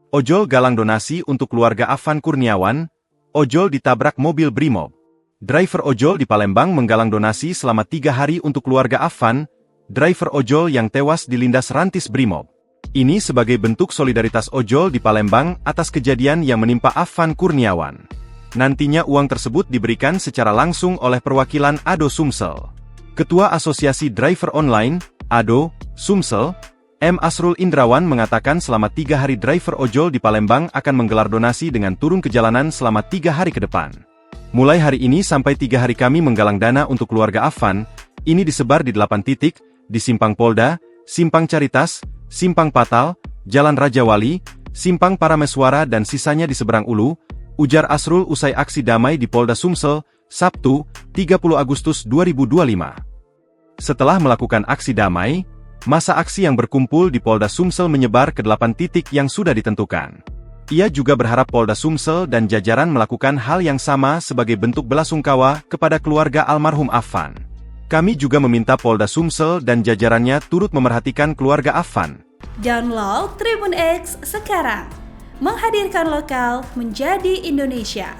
Ojol galang donasi untuk keluarga Afan Kurniawan, ojol ditabrak mobil Brimob. Driver ojol di Palembang menggalang donasi selama 3 hari untuk keluarga Afan, driver ojol yang tewas dilindas rantis Brimob. Ini sebagai bentuk solidaritas ojol di Palembang atas kejadian yang menimpa Afan Kurniawan. Nantinya uang tersebut diberikan secara langsung oleh perwakilan ADO Sumsel. Ketua Asosiasi Driver Online, ADO, Sumsel, M. Asrul Indrawan mengatakan selama 3 hari driver ojol di Palembang akan menggelar donasi dengan turun ke jalanan selama 3 hari ke depan. Mulai hari ini sampai 3 hari kami menggalang dana untuk keluarga Afan, ini disebar di 8 titik, di Simpang Polda, Simpang Caritas, Simpang Patal, Jalan Raja Wali, Simpang Parameswara dan sisanya di seberang Ulu, ujar Asrul usai aksi damai di Polda Sumsel, Sabtu, 30 Agustus 2025. Setelah melakukan aksi damai, masa aksi yang berkumpul di Polda Sumsel menyebar ke 8 titik yang sudah ditentukan. Ia juga berharap Polda Sumsel dan jajaran melakukan hal yang sama sebagai bentuk belasungkawa kepada keluarga almarhum Afan. Kami juga meminta Polda Sumsel dan jajarannya turut memerhatikan keluarga Afan. Download Tribun X sekarang. Menghadirkan lokal menjadi Indonesia.